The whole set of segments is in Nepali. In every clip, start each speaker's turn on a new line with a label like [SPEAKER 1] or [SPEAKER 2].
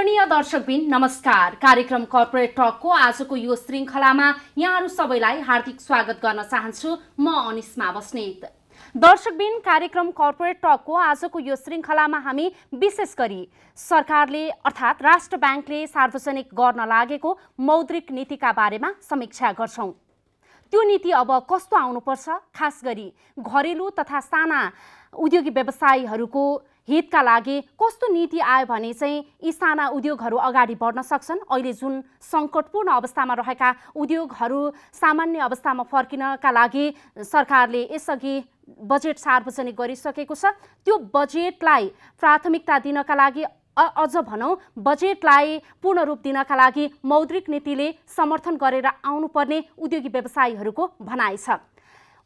[SPEAKER 1] आदरणीय दर्शकबिन नमस्कार। कार्यक्रम कर्पोरेट टकको आजको यो श्रृङ्खलामा यहाँहरू सबैलाई हार्दिक स्वागत गर्न चाहन्छु। म अनिस्मा बस्नेत। दर्शकबिन कार्यक्रम कर्पोरेट टकको आजको यो श्रृङ्खलामा हामी विशेष गरी सरकारले अर्थात् राष्ट्र ब्याङ्कले सार्वजनिक गर्न लागेको मौद्रिक नीतिका बारेमा समीक्षा गर्छौं। त्यो नीति अब कस्तो आउनुपर्छ, खास गरी घरेलु तथा साना उद्योगी व्यवसायीहरूको हितका लागि कस्तो नीति आयो भने चाहिँ यी साना उद्योगहरू अगाडि बढ्न सक्छन्। अहिले जुन सङ्कटपूर्ण अवस्थामा रहेका उद्योगहरू सामान्य अवस्थामा फर्किनका लागि सरकारले यसअघि बजेट सार्वजनिक गरिसकेको छ। त्यो बजेटलाई प्राथमिकता दिनका लागि अझ भनौँ बजेटलाई पूर्ण रूप दिनका लागि मौद्रिक नीतिले समर्थन गरेर आउनुपर्ने उद्योगी व्यवसायीहरूको भनाइ छ।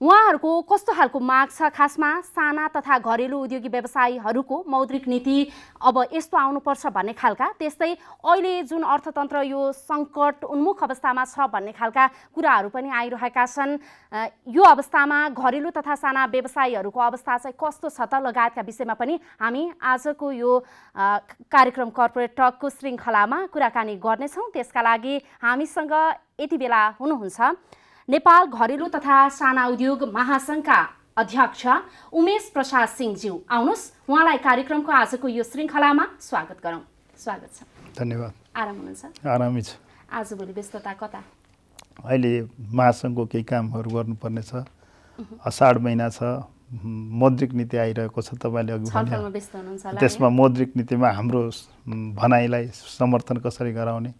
[SPEAKER 1] उहाँहरूको कस्तो खालको माग छ, खासमा साना तथा घरेलु उद्योगी व्यवसायीहरूको मौद्रिक नीति अब यस्तो आउनुपर्छ भन्ने खालका, त्यस्तै अहिले जुन अर्थतन्त्र यो सङ्कट उन्मुख अवस्थामा छ भन्ने खालका कुराहरू पनि आइरहेका छन्। यो अवस्थामा घरेलु तथा साना व्यवसायीहरूको अवस्था चाहिँ कस्तो छ त लगायतका विषयमा पनि हामी आजको यो कार्यक्रम कर्पोरेट टकको श्रृङ्खलामा कुराकानी गर्नेछौँ। त्यसका लागि हामीसँग यति बेला हुनुहुन्छ नेपाल घरेलु तथा साना उद्योग महासङ्घका अध्यक्ष उमेश प्रसाद सिंहज्यू। आउनुहोस् उहाँलाई कार्यक्रमको आजको यो श्रृङ्खलामा स्वागत गरौँ। स्वागत छ।
[SPEAKER 2] धन्यवाद।
[SPEAKER 1] आराम हुनुहुन्छ?
[SPEAKER 2] आरामै छ।
[SPEAKER 1] आजभोलि व्यस्तता कता?
[SPEAKER 2] अहिले महासङ्घको केही कामहरू गर्नुपर्ने छ। असाढ महिना छ, मौद्रिक नीति आइरहेको छ। तपाईँले अघि भने त्यसमा मौद्रिक नीतिमा हाम्रो भनाइलाई समर्थन कसरी गराउने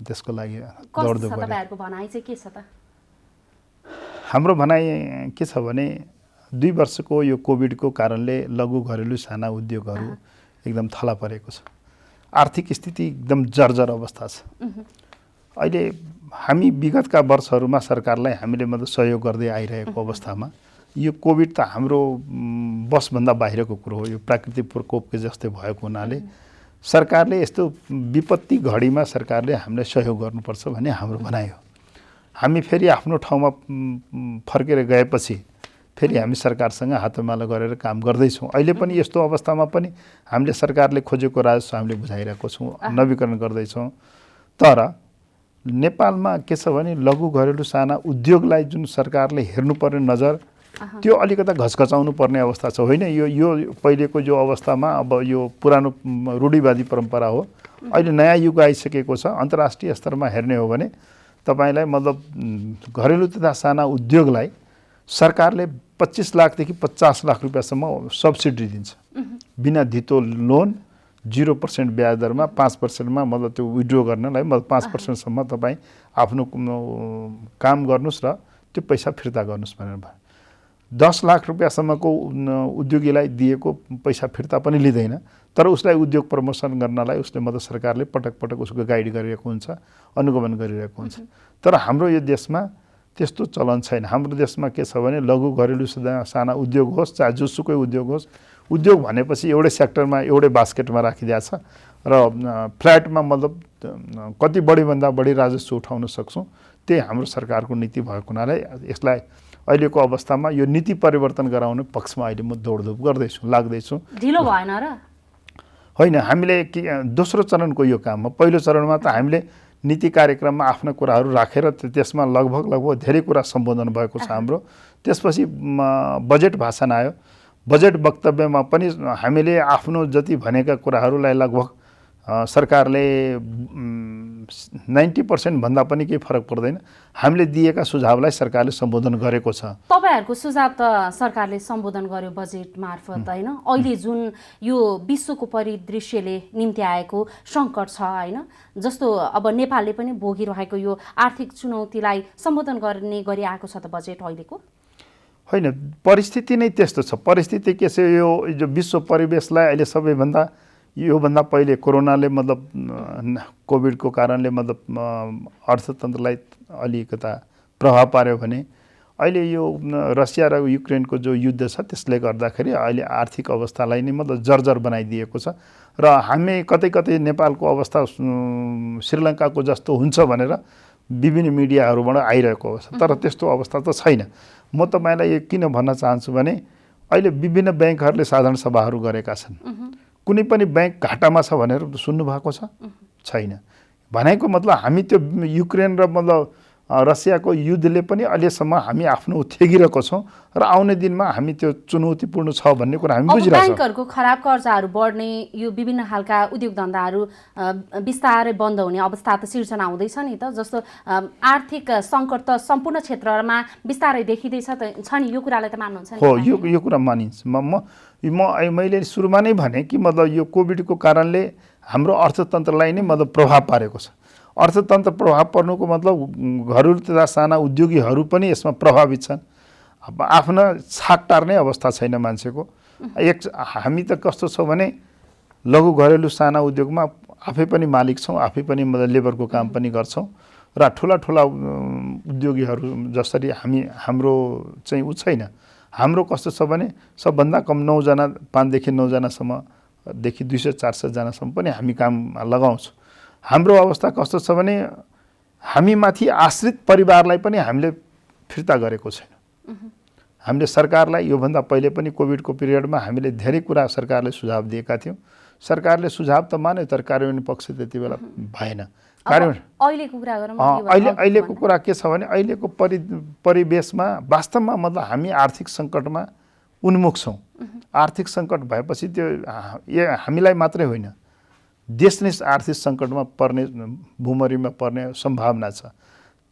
[SPEAKER 2] त्यसको लागि दौडधुप गर्नु।
[SPEAKER 1] तपाईँहरूको भनाइ चाहिँ के छ त?
[SPEAKER 2] हाम्रो भनाइ के छ भने 2 वर्षको यो कोभिडको कारणले लघु घरेलु साना उद्योगहरू एकदम थला परेको छ। आर्थिक स्थिति एकदम जर्जर अवस्था छ। अहिले हामी विगतका वर्षहरूमा सरकारलाई हामीले मतलब सहयोग गर्दै आइरहेको अवस्थामा यो कोभिड त हाम्रो बसभन्दा बाहिरको कुरो हो। यो प्राकृतिक प्रकोपको जस्तै भएको हुनाले सरकारले यस्तो विपत्ति घडीमा सरकारले हामीलाई सहयोग गर्नुपर्छ भन्ने हाम्रो भनाइ हो। हामी फेरि आफ्नो ठाउँमा फर्केर गएपछि फेरि हामी सरकारसँग हातमालो गरेर काम गर्दैछौँ। अहिले पनि यस्तो अवस्थामा पनि हामीले सरकारले खोजेको राजस्व हामीले बुझाइरहेको छौँ, नवीकरण गर्दैछौँ। तर नेपालमा के छ भने लघु घरेलु साना उद्योगलाई जुन सरकारले हेर्नुपर्ने नजर त्यो अलिकता घचघचाउनु पर्ने अवस्था छ। होइन, यो पहिलेको जो अवस्थामा अब यो पुरानो रूढिवादी परम्परा हो। अहिले नयाँ युग आइसकेको छ। अन्तर्राष्ट्रिय स्तरमा हेर्ने हो भने तपाईलाई मतलब घरेलु तथा साना उद्योगलाई सरकारले 25 लाखदेखि 50 लाख रुपियाँसम्म सब्सिडी दिन्छ। बिना धितो लोन 0% ब्याज दरमा 5%मा मतलब त्यो विड्रो गर्नलाई मतलब 5%सम्म तपाईँ आफ्नो काम गर्नुहोस् र त्यो पैसा फिर्ता गर्नुहोस् भनेर भयो। 10 लाख रुपियाँसम्मको उद्योगीलाई दिएको पैसा फिर्ता पनि लिँदैन, तर उसलाई उद्योग प्रमोसन गर्नलाई उसले मतलब सरकारले पटक पटक उसको गाइड गरिरहेको हुन्छ, अनुगमन गरिरहेको हुन्छ। तर हाम्रो यो देशमा त्यस्तो चलन छैन। हाम्रो देशमा के छ भने लघु घरेलु साना उद्योग होस् चाहे जोसुकै उद्योग होस्, उद्योग भनेपछि एउटै सेक्टरमा एउटै बास्केटमा राखिदिएको छ र फ्ल्याटमा मतलब कति बढीभन्दा बढी राजस्व उठाउन सक्छौँ, त्यही हाम्रो सरकारको नीति भएको हुनाले यसलाई अहिलेको अवस्थामा यो नीति परिवर्तन गराउने पक्षमा अहिले म दौडधुप गर्दैछु, लाग्दैछु।
[SPEAKER 1] ढिलो भएन र?
[SPEAKER 2] होइन, हामीले दोस्रो चरणको यो काममा पहिलो चरणमा त हामीले नीति कार्यक्रममा आफ्ना कुराहरू राखेर त्यसमा लगभग धेरै कुरा सम्बोधन भएको छ हाम्रो। त्यसपछि बजेट भाषण आयो। बजेट वक्तव्यमा पनि हामीले आफ्नो जति भनेका कुराहरूलाई लगभग सरकारले 90% भन्दा पनि केही फरक पर्दैन। हामीले दिएका सुझावलाई सरकारले सम्बोधन गरेको छ।
[SPEAKER 1] तपाईहरुको सुझाव त सरकारले सम्बोधन गर्यो बजेट मार्फत, हैन? अहिले जुन यो विश्वको परिदृश्यले निम्ति आएको संकट छ, हैन? जस्तो अब नेपालले पनि भोगिरहेको यो आर्थिक चुनौतीलाई सम्बोधन गर्ने गरी आएको छ त बजेट अहिलेको?
[SPEAKER 2] होइन, परिस्थिति नै त्यस्तो छ। परिस्थिति के छ, यो विश्व परिवेशलाई अहिले सबैभन्दा योभन्दा पहिले कोरोनाले मतलब कोभिडको कारणले मतलब अर्थतन्त्रलाई अलिकता प्रभाव पार्यो भने अहिले यो रसिया र युक्रेनको जो युद्ध छ त्यसले गर्दाखेरि अहिले आर्थिक अवस्थालाई नै मतलब जर्जर बनाइदिएको छ र हामी कतै कतै नेपालको अवस्था श्रीलङ्काको जस्तो हुन्छ भनेर विभिन्न मिडियाहरूबाट आइरहेको अवस्था, तर त्यस्तो अवस्था त छैन। म तपाईँलाई किन भन्न चाहन्छु भने अहिले विभिन्न ब्याङ्कहरूले साधारण सभाहरू गरेका छन्। कुनै पनि ब्याङ्क घाटामा छ भनेर सुन्नु भएको छ? छैन। भनेको मतलब हामी त्यो युक्रेन र मतलब रसियाको युद्धले पनि अहिलेसम्म हामी आफ्नो थेगिरहेको छौँ र आउने दिनमा हामी त्यो चुनौतीपूर्ण छ भन्ने कुरा हामी बुझिरहेछौँ।
[SPEAKER 1] ब्याङ्कहरूको खराब कर्जाहरू बढ्ने, यो विभिन्न खालका उद्योग धन्दाहरू बिस्तारै बन्द हुने अवस्था त सिर्जना हुँदैछ नि त। जस्तो आर्थिक सङ्कट त सम्पूर्ण क्षेत्रमा बिस्तारै देखिँदैछ छ नि, यो कुरालाई त मान्नुहुन्छ?
[SPEAKER 2] हो, यो कुरा मानिन्छ। मैले सुरुमा नै भने कि मतलब यो कोभिडको कारणले हाम्रो अर्थतन्त्रलाई नै मतलब प्रभाव पारेको छ। अर्थतन्त्र प्रभाव पर्नुको मतलब घरेलु तथा साना उद्योगीहरू पनि यसमा प्रभावित छन्। अब आफ्ना छाक टार्ने अवस्था छैन मान्छेको। हामी त कस्तो छौँ भने लघु घरेलु साना उद्योगमा आफै पनि मालिक छौँ, आफै पनि मतलब लेबरको काम पनि गर्छौँ र ठुला उद्योगीहरू जसरी हाम्रो चाहिँ उ छैन। हाम्रो कस्तो छ भने सबभन्दा कम 9 जना, 5 देखि 9 जनासम्मदेखि 200-400 जनासम्म पनि हामी काम लगाउँछौँ। हाम्रो अवस्था कस्तो छ भने हामी माथि आश्रित परिवारलाई पनि हामीले फिर्ता गरेको छैन। हामीले सरकारलाई योभन्दा पहिले पनि कोभिडको पिरियडमा हामीले धेरै कुरा सरकारले सुझाव दिएका थियौँ। सरकारले सुझाव त मान्यो तर कार्यान्वयन पक्ष त्यति बेला भएन। अहिलेको कुरा के छ भने अहिलेको परिवेशमा वास्तवमा मतलब हामी आर्थिक सङ्कटमा उन्मुख छौँ। आर्थिक सङ्कट भएपछि त्यो हामीलाई मात्रै होइन, देश नै आर्थिक सङ्कटमा पर्ने, भुमरीमा पर्ने सम्भावना छ।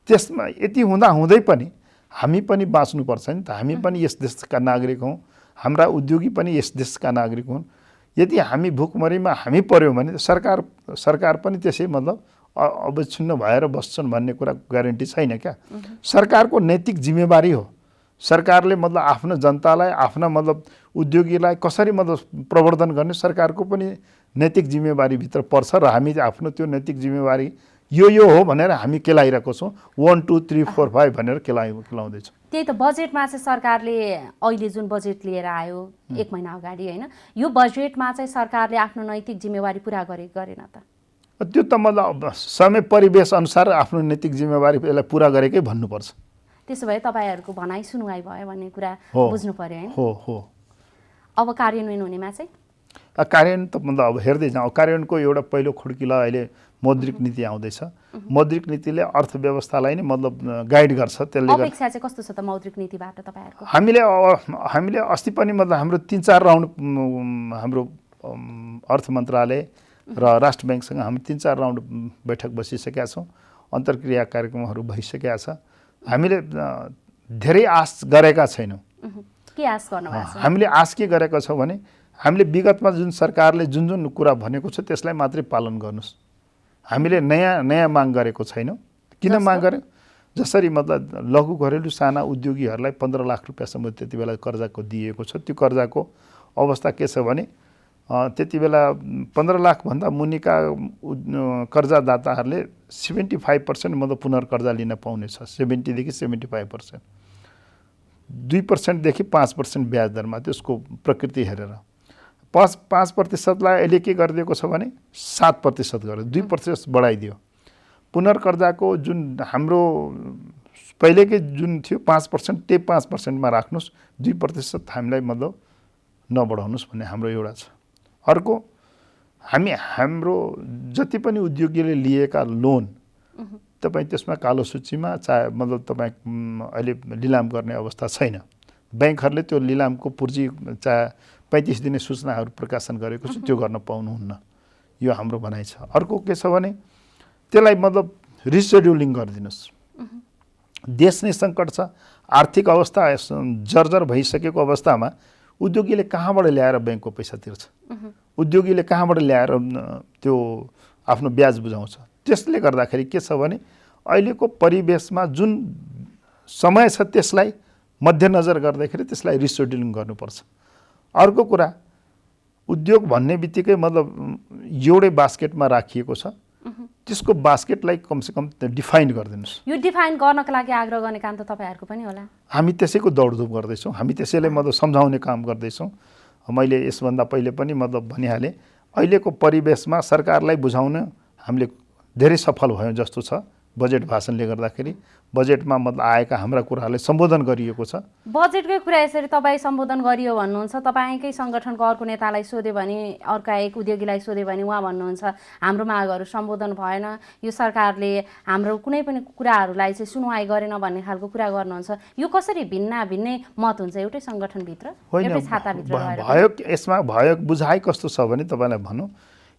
[SPEAKER 2] त्यसमा यति हुँदै पनि हामी पनि बाँच्नुपर्छ नि त। हामी पनि यस देशका नागरिक हौँ, हाम्रा उद्योगी पनि यस देशका नागरिक हुन्। यदि हामी भुकमरीमा हामी पर्यौँ भने सरकार पनि त्यसै मतलब अवच्छिन्न भएर बस्छन् भन्ने कुरा ग्यारेन्टी छैन क्या। सरकारको नैतिक जिम्मेवारी हो। सरकारले मतलब आफ्नो जनतालाई, आफ्ना मतलब उद्योगीलाई कसरी मतलब प्रवर्धन गर्ने सरकारको पनि नैतिक जिम्मेवारीभित्र पर्छ र हामी आफ्नो त्यो नैतिक जिम्मेवारी यो हो भनेर हामी केलाइरहेको छौँ। 1 2 3 4 5 भनेर केलाउँदैछौँ।
[SPEAKER 1] त्यही त बजेटमा चाहिँ सरकारले अहिले जुन बजेट लिएर आयो 1 महिना अगाडि होइन, यो बजेटमा चाहिँ सरकारले आफ्नो नैतिक जिम्मेवारी पुरा गरेन त?
[SPEAKER 2] त्यो त मतलब समय परिवेश अनुसार आफ्नो नैतिक जिम्मेवारी यसलाई पुरा गरेकै भन्नुपर्छ।
[SPEAKER 1] त्यसो भए तपाईँहरूको भनाइ सुनुवाई भयो भन्ने कुरा बुझ्नु पर्यो होइन?
[SPEAKER 2] हो।
[SPEAKER 1] अब कार्यान्वयन हुनेमा चाहिँ
[SPEAKER 2] कार्यान्वयन त मतलब अब हेर्दै जाउँ। कार्यान्वयनको एउटा पहिलो खुड्किला अहिले मौद्रिक नीति आउँदैछ। मौद्रिक नीतिले अर्थव्यवस्थालाई नै मतलब गाइड गर्छ। त्यसले
[SPEAKER 1] अपेक्षा चाहिँ कस्तो छ त मौद्रिक नीतिबाट तपाईँहरूको?
[SPEAKER 2] हामीले अस्ति पनि मतलब हाम्रो 3-4 राउन्ड हाम्रो अर्थ मन्त्रालय र राष्ट्र ब्याङ्कसँग हामी 3-4 राउन्ड बैठक बसिसकेका छौँ। अन्तर्क्रिया कार्यक्रमहरू भइसकेका छ। हामीले धेरै आश गरेका छैनौँ।
[SPEAKER 1] के आश गर्नुभएको छ?
[SPEAKER 2] हामीले आश के गरेका छौँ भने हामीले विगतमा जुन सरकारले जुन कुरा भनेको छ त्यसलाई मात्रै पालन गर्नुहोस्। हामीले नयाँ माग गरेको छैनौँ। किन माग गर्यौँ? जसरी मतलब लघु घरेलु साना उद्योगीहरूलाई 15 लाख रुपियाँसम्म त्यति बेला कर्जाको दिएको छ। त्यो कर्जाको अवस्था के छ भने त्यति बेला 15 लाखभन्दा मुनिका कर्जादाताहरूले 75% मतलब पुनर्कर्जा लिन पाउनेछ। 70 देखि 75%, 2% देखि 5% ब्याज दरमा त्यसको प्रकृति हेरेर 5%लाई अहिले के गरिदिएको छ भने 7% गर्यो, 2% बढाइदियो। पुनर्कर्जाको जुन हाम्रो पहिलेकै जुन थियो 5% त्यही 5%मा राख्नुहोस्, 2% हामीलाई मतलब नबढाउनुहोस् भन्ने हाम्रो एउटा छ। अर्को हाम्रो जति पनि उद्योगीले लिएका लोन तपाईँ त्यसमा कालो सूचीमा चाहे मतलब तपाईँ अहिले लिलाम गर्ने अवस्था छैन। ब्याङ्कहरूले त्यो लिलामको पूर्जी चाहे 35 दिने सूचनाहरू प्रकाशन गरेको छ, त्यो गर्न पाउनुहुन्न। यो हाम्रो भनाइ छ। अर्को के छ भने त्यसलाई मतलब रिसेड्युलिङ गरिदिनुहोस्। देश नै सङ्कट छ, आर्थिक अवस्था जर्जर भइसकेको अवस्थामा उद्योगीले कहाँबाट ल्याएर ब्याङ्कको पैसा तिर्छ? उद्योगीले कहाँबाट ल्याएर त्यो आफ्नो ब्याज बुझाउँछ? त्यसले गर्दाखेरि के छ भने अहिलेको परिवेशमा जुन समय छ त्यसलाई मध्यनजर गर्दाखेरि त्यसलाई रिसेड्युलिङ गर्नुपर्छ। अर्को कुरा, उद्योग भन्ने बित्तिकै मतलब एउटै बास्केटमा राखिएको छ। त्यसको बास्केटलाई कमसेकम डिफाइन गरिदिनुहोस्।
[SPEAKER 1] यो डिफाइन गर्नको लागि आग्रह गर्ने काम त तपाईँहरूको पनि होला।
[SPEAKER 2] हामी त्यसैको दौडधुप गर्दैछौँ। हामी त्यसैलाई मतलब सम्झाउने काम गर्दैछौँ। मैले यसभन्दा पहिले पनि मतलब भनिहालेँ, अहिलेको परिवेशमा सरकारलाई बुझाउन हामीले धेरै सफल भयौँ जस्तो छ। बजेट भाषणले गर्दाखेरि बजेटमा मतलब आएका हाम्रा कुराहरूलाई सम्बोधन गरिएको छ।
[SPEAKER 1] बजेटकै कुरा यसरी तपाईँ सम्बोधन गरियो भन्नुहुन्छ, तपाईँकै सङ्गठनको अर्को नेतालाई सोध्यो भने, अर्का एक उद्योगीलाई सोध्यो भने उहाँ भन्नुहुन्छ हाम्रो मागहरू सम्बोधन भएन, यो सरकारले हाम्रो कुनै पनि कुराहरूलाई चाहिँ सुनवाई गरेन भन्ने खालको कुरा गर्नुहुन्छ। यो कसरी भिन्नै मत हुन्छ एउटै सङ्गठनभित्र, एउटै छाताभित्र रहेर?
[SPEAKER 2] भयो यसमा भयो बुझाइ कस्तो छ भने तपाईँलाई भनौँ,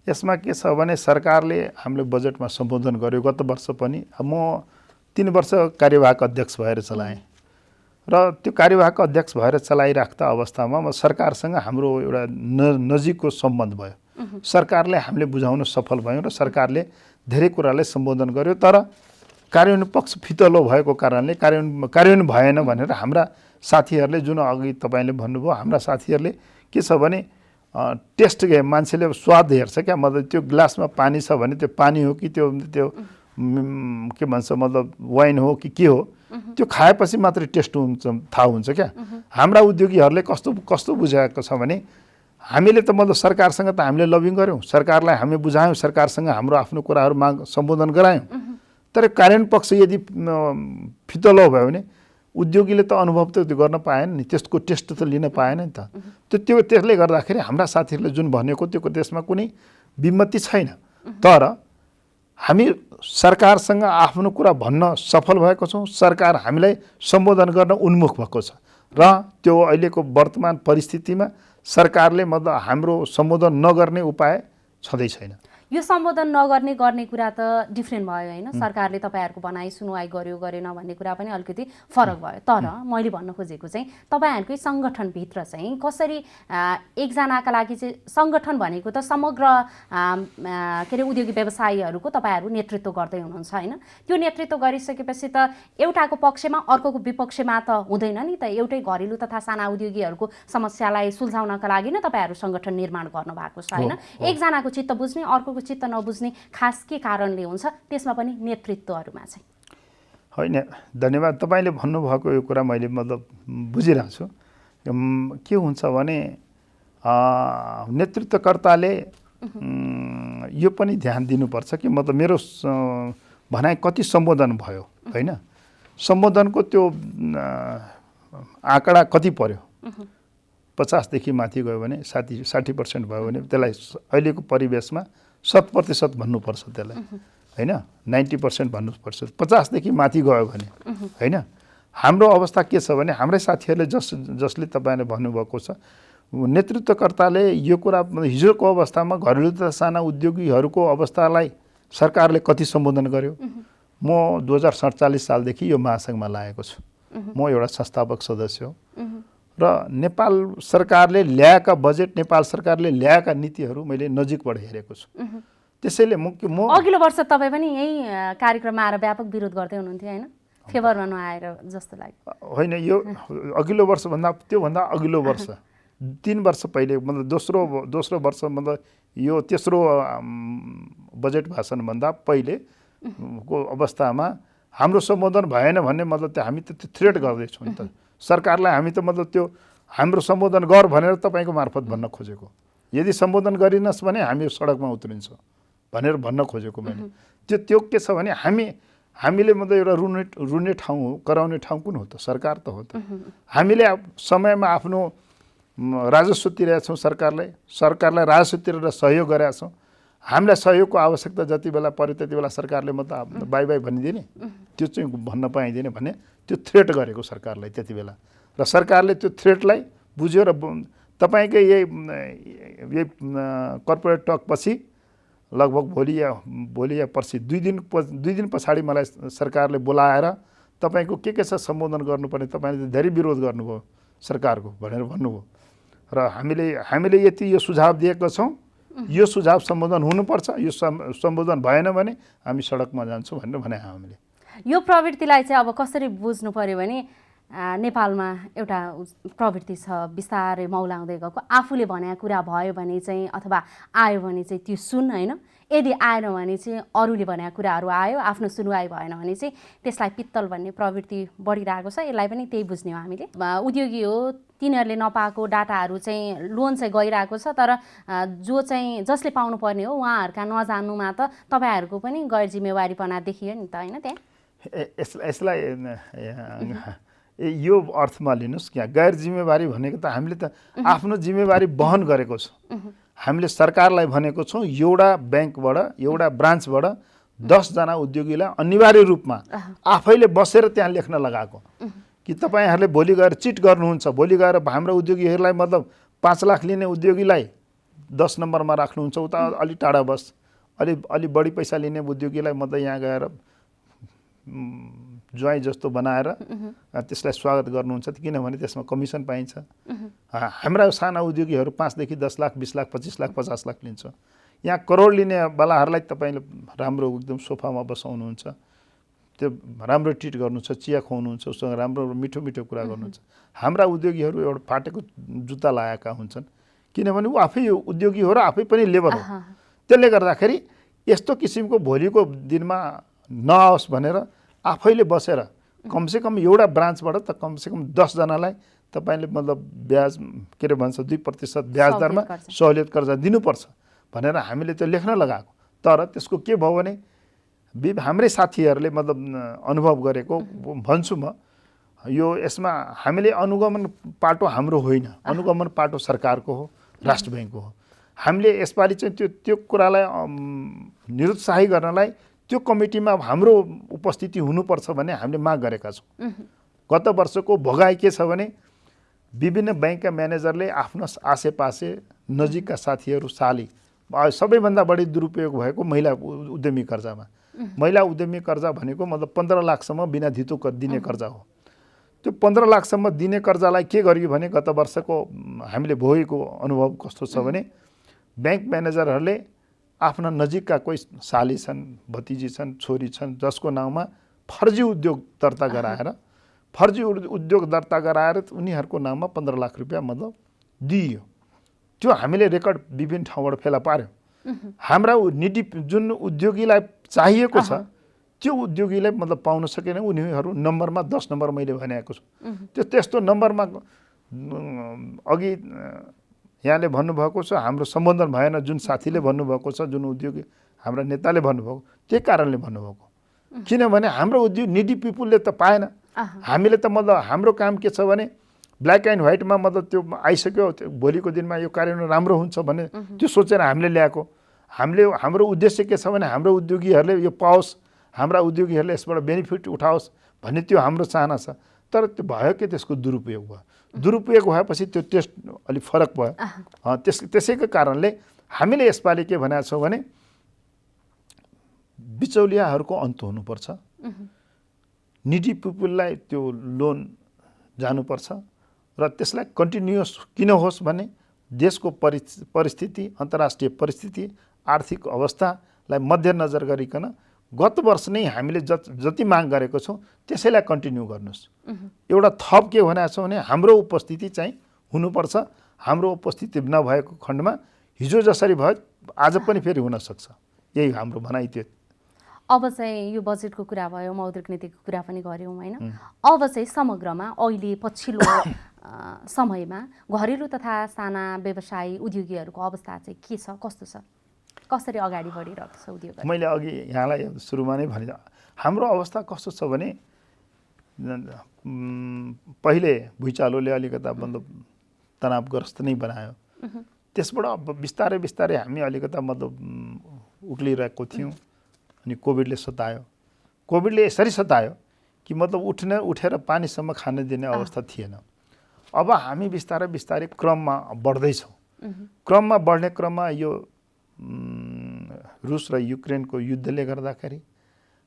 [SPEAKER 2] यसमा के छ भने सरकारले हामीले बजेटमा सम्बोधन गर्यो गत वर्ष पनि। म 3 वर्ष कार्यवाहक अध्यक्ष भएर चलाएँ र त्यो कार्यवाहक अध्यक्ष भएर चलाइराख्दा अवस्थामा म सरकारसँग हाम्रो एउटा नजिकको सम्बन्ध भयो। सरकारले हामीले बुझाउन सफल भयौँ र सरकारले धेरै कुरालाई सम्बोधन गर्यो, तर कार्यान्वयन पक्ष फितलो भएको कारणले कार्यान्वयन भएन भनेर हाम्रा साथीहरूले, जुन अघि तपाईँले भन्नुभयो, हाम्रा साथीहरूले के छ भने टेस्ट मान्छेले स्वाद हेर्छ क्या, मतलब त्यो ग्लासमा पानी छ भने त्यो पानी हो कि त्यो के भन्छ मतलब वाइन हो कि के हो, त्यो खाएपछि मात्रै टेस्ट हुन्छ, थाहा हुन्छ क्या। हाम्रा उद्योगीहरूले कस्तो बुझाएको छ भने हामीले त मतलब सरकारसँग त हामीले लबिङ गऱ्यौँ, सरकारलाई हामी बुझायौँ, सरकारसँग हाम्रो आफ्नो कुराहरू माग सम्बोधन गरायौँ, तर कार्यान्वयन पक्ष यदि फितलो भयो भने उद्योगीले त अनुभव त त्यो गर्न पाएन नि, त्यसको टेस्ट त लिन पाएन नि त। त्यसले गर्दाखेरि हाम्रा साथीहरूले जुन भनेको त्यो त्यसमा कुनै विमति छैन, तर हामी सरकारसँग आफ्नो कुरा भन्न सफल भएको छौँ। सरकार हामीलाई सम्बोधन गर्न उन्मुख भएको छ र त्यो अहिलेको वर्तमान परिस्थितिमा सरकारले मतलब हाम्रो सम्बोधन नगर्ने उपाय छँदै छैन।
[SPEAKER 1] यो सम्बोधन नगर्ने गर्ने कुरा त डिफ्रेन्ट भयो होइन, सरकारले तपाईँहरूको भनाइ सुनवाई गर्यो गरेन भन्ने कुरा पनि अलिकति फरक भयो। तर मैले भन्न खोजेको चाहिँ तपाईँहरूकै सङ्गठनभित्र चाहिँ कसरी एकजनाका लागि चाहिँ सङ्गठन भनेको त समग्र के अरे उद्योगी व्यवसायीहरूको तपाईँहरू नेतृत्व गर्दै हुनुहुन्छ होइन, त्यो नेतृत्व गरिसकेपछि त एउटाको पक्षमा अर्कोको विपक्षमा त हुँदैन नि त। एउटै घरेलु तथा साना उद्योगीहरूको समस्यालाई सुल्झाउनका लागि नै तपाईँहरू सङ्गठन निर्माण गर्नुभएको छ होइन। एकजनाको चित्त बुझ्ने अर्कोको चित्त नबुझ्ने खास के कारणले हुन्छ, त्यसमा पनि नेतृत्वहरूमा चाहिँ?
[SPEAKER 2] होइन, धन्यवाद। तपाईँले भन्नुभएको यो कुरा मैले मतलब बुझिरहेको छु। के हुन्छ भने नेतृत्वकर्ताले यो पनि ध्यान दिनुपर्छ कि मतलब मेरो भनाइ कति सम्बोधन भयो होइन, सम्बोधनको त्यो आँकडा कति पर्यो। 50 देखि माथि गयो भने 60% भयो भने त्यसलाई अहिलेको परिवेशमा 100% भन्नुपर्छ त्यसलाई होइन, 90% भन्नुपर्छ। 50 देखि माथि गयो भने होइन। हाम्रो अवस्था के छ भने हाम्रै साथीहरूले जसले तपाईँले भन्नुभएको छ, नेतृत्वकर्ताले यो कुरा हिजोको अवस्थामा घरेलु तथा साना उद्योगीहरूको अवस्थालाई सरकारले कति सम्बोधन गर्यो। म 2047 सालदेखि यो महासङ्घमा लागेको छु, म एउटा संस्थापक सदस्य हो र नेपाल सरकारले ल्याएका बजेट, नेपाल सरकारले ल्याएका नीतिहरू मैले नजिकबाट हेरेको छु। त्यसैले म
[SPEAKER 1] अघिल्लो वर्ष तपाईँ पनि यही कार्यक्रममा आएर व्यापक विरोध गर्दै हुनुहुन्थ्यो होइन, फेभरमा नआएर जस्तो लाग्यो?
[SPEAKER 2] होइन, यो अघिल्लो वर्ष भन्दा त्योभन्दा अघिल्लो वर्ष 3 वर्ष पहिले मतलब दोस्रो वर्ष मतलब यो तेस्रो बजेट भाषणभन्दा पहिलेको अवस्थामा हाम्रो सम्बोधन भएन भन्ने मतलब त्यो हामी त थ्रेट गर्दैछौँ नि त सरकारलाई। हामी त मतलब त्यो हाम्रो सम्बोधन गर भनेर तपाईँको मार्फत भन्न खोजेको, यदि सम्बोधन गरिनस् भने हामी सडकमा उत्रिन्छौँ भनेर भन्न खोजेको मैले। त्यो के छ भने हामीले मतलब एउटा रुने ठाउँ हो, कराउने ठाउँ कुन हो त? सरकार त हो त। हामीले समयमा आफ्नो राजस्व तिरेका छौँ, सरकारलाई राजस्व तिरेर सहयोग गरेका छौँ। हामीलाई सहयोगको आवश्यकता जति बेला पर्यो त्यति बेला सरकारले म त बाई भनिदिने, त्यो चाहिँ भन्न पाइँदैन भन्ने त्यो थ्रेट गरेको सरकारलाई त्यति बेला। र सरकारले त्यो थ्रेटलाई बुझ्यो र तपाईँकै यही कर्पोरेट टक पछि लगभग भोलि या पर्सि 2 दिन पछाडि मलाई सरकारले बोलाएर तपाईँको के छ सम्बोधन गर्नुपर्ने, तपाईँले धेरै विरोध गर्नुभयो सरकारको भनेर भन्नुभयो र हामीले यति यो सुझाव दिएका छौँ, यो सुझाव सम्बोधन हुनुपर्छ, यो सम्बोधन भएन भने हामी सडकमा जान्छौँ भनेर भने हामीले।
[SPEAKER 1] यो प्रवृत्तिलाई चाहिँ अब कसरी बुझ्नु पर्यो भने नेपालमा एउटा प्रवृत्ति छ बिस्तारै मौलाउँदै गएको, आफूले भनेको कुरा भयो भने चाहिँ अथवा आयो भने चाहिँ त्यो सुन होइन, यदि आएन भने चाहिँ अरूले भनेको कुराहरू आयो, आफ्नो सुनवाई भएन भने चाहिँ त्यसलाई पित्तल भन्ने प्रवृत्ति बढिरहेको छ। यसलाई पनि त्यही बुझ्ने हो हामीले। उद्योगी हो, तिनीहरूले नपाएको डाटाहरू चाहिँ लोन चाहिँ गइरहेको छ, तर जो चाहिँ जसले पाउनुपर्ने हो उहाँहरूका नजान्नुमा त तपाईँहरूको पनि गैर जिम्मेवारीपना देखियो नि त, होइन? त्यहाँ
[SPEAKER 2] यसलाई यो अर्थमा लिनुहोस्, क्या गैर जिम्मेवारी भनेको त हामीले त आफ्नो जिम्मेवारी वहन गरेको छौँ। हामीले सरकारलाई भनेको छौँ एउटा ब्याङ्कबाट, एउटा ब्रान्चबाट 10 जना उद्योगीलाई अनिवार्य रूपमा आफैले बसेर त्यहाँ लेख्न लगाएको कि तपाईँहरूले भोलि गएर चिट गर्नुहुन्छ, भोलि गएर हाम्रो उद्योगीहरूलाई मतलब 5 लाख लिने उद्योगीलाई 10 नम्बरमा राख्नुहुन्छ, उता अलि टाढा बस, अलि बढी पैसा लिने उद्योगीलाई मतलब यहाँ गएर ज्वाइँ जस्तो बनाएर त्यसलाई स्वागत गर्नुहुन्छ, किनभने त्यसमा कमिसन पाइन्छ। हाम्रा साना उद्योगीहरू 5 देखि 10 लाख, 20 लाख, 25 लाख, 50 लाख लिन्छ। यहाँ करोड लिनेवालाहरूलाई तपाईँले राम्रो एकदम सोफामा बसाउनुहुन्छ, त्यो राम्रो ट्रिट गर्नुहुन्छ, चिया खुवाउनुहुन्छ, उसँग राम्रो मिठो मिठो कुरा गर्नुहुन्छ। हाम्रा उद्योगीहरू एउटा फाटेको जुत्ता लगाएका हुन्छन्, किनभने ऊ आफै उद्योगी हो र आफै पनि लेबर हो। त्यसले गर्दाखेरि यस्तो किसिमको भोलिको दिनमा नआओस् भनेर आफैले बसेर कमसेकम एउटा ब्रान्चबाट त कमसेकम 10 जनालाई तपाईँले मतलब ब्याज के अरे भन्छ 2% ब्याज दरमा सहुलियत कर्जा दिनुपर्छ भनेर हामीले त्यो लेख्न लगाएको। तर त्यसको के भयो भने हाम्रै साथीहरूले मतलब अनुभव गरेको भन्छु म, यो यसमा हामीले अनुगमन पाटो हाम्रो होइन, अनुगमन पाटो सरकारको हो, राष्ट्र ब्याङ्कको हो। हामीले यसपालि चाहिँ त्यो कुरालाई निरुत्साही गर्नलाई त्यो कमिटीमा हाम्रो उपस्थिति हुनुपर्छ भन्ने हामीले माग गरेका छौँ। गत वर्षको भोगाई के छ भने विभिन्न ब्याङ्कका म्यानेजरले आफ्नो आसेपासे नजिकका साथीहरू साली सबैभन्दा बढी दुरुपयोग भएको महिला उद्यमी कर्जामा, महिला उद्यमी कर्जा भनेको मतलब 15 लाखसम्म बिना धितो दिने कर्जा हो। त्यो 15 लाखसम्म दिने कर्जालाई के गरियो भने गत वर्षको हामीले भोगेको अनुभव कस्तो छ भने ब्याङ्क म्यानेजरहरूले आफ्ना नजिकका कोही साली छन्, भतिजी छन्, छोरी छन्, जसको नाउँमा फर्जी उद्योग दर्ता गराएर उनीहरूको नाममा 15 लाख रुपियाँ मतलब दिइयो। त्यो हामीले रेकर्ड विभिन्न ठाउँबाट फेला पार्यो। हाम्रा निडी जुन उद्योगीलाई चाहिएको छ त्यो उद्योगीले मतलब पाउन सकेन, उनीहरू नम्बरमा 10 नम्बर मैले भनेको छु। त्यस्तो नम्बरमा अघि यहाँले भन्नुभएको छ हाम्रो सम्बोधन भएन, जुन साथीले भन्नुभएको छ, जुन उद्योगी हाम्रा नेताले भन्नुभएको, त्यही कारणले भन्नुभएको। किनभने हाम्रो उद्योग निडी पिपुलले त पाएन। हामीले त मतलब हाम्रो काम के छ भने ब्ल्याक एन्ड व्हाइटमा मतलब त्यो आइसक्यो, भोलिको दिनमा यो कार्यान्वयन राम्रो हुन्छ भने त्यो सोचेर हामीले ल्याएको। हाम्रो उद्देश्य के छ भने हाम्रो उद्योगीहरूले यो पाओस्, हाम्रा उद्योगीहरूले यसबाट बेनिफिट उठाओस् भन्ने त्यो हाम्रो चाहना छ। तर त्यो भयो कि त्यसको दुरुपयोग भयो। दुरुपयोग भएपछि त्यो टेस्ट अलिक फरक भयो। त्यसैको कारणले हामीले यसपालि के भनेका छौँ भने बिचौलियाहरूको अन्त हुनुपर्छ, निडी पिपुललाई त्यो लोन जानुपर्छ र त्यसलाई कन्टिन्युअस किन होस् भने देशको परिस्थिति, अन्तर्राष्ट्रिय परिस्थिति, आर्थिक अवस्थालाई मध्यनजर गरिकन गत वर्ष नै हामीले जति माग गरेको छौँ त्यसैलाई कन्टिन्यू गर्नुहोस्। एउटा थप के भनेको छौँ भने हाम्रो उपस्थिति चाहिँ हुनुपर्छ। हाम्रो उपस्थिति नभएको खण्डमा हिजो जसरी भयो आज पनि फेरि हुनसक्छ, यही हाम्रो भनाइ थियो।
[SPEAKER 1] अब चाहिँ यो बजेटको कुरा भयो, मौद्रिक नीतिको कुरा पनि गऱ्यौँ होइन? अब चाहिँ समग्रमा अहिले पछिल्लो समयमा घरेलु तथा साना व्यवसायी उद्योगीहरूको अवस्था चाहिँ के छ, कस्तो छ, कसरी अगाडि बढिरहेको छ उद्योग?
[SPEAKER 2] मैले अघि यहाँलाई सुरुमा नै भने हाम्रो अवस्था कस्तो छ भने पहिले भुइँचालोले अलिकता मतलब तनावग्रस्त नै बनायो। त्यसबाट बिस्तारै बिस्तारै हामी अलिकता मतलब उक्लिरहेको थियौँ। अनि कोभिडले सतायो। कोभिडले यसरी सतायो कि मतलब उठेर पानीसम्म खान दिने अवस्था थिएन। अब हामी बिस्तारै बिस्तारै क्रममा बढ्दैछौँ। क्रममा बढ्ने क्रममा यो रुस र युक्रेनको युद्धले गर्दाखेरि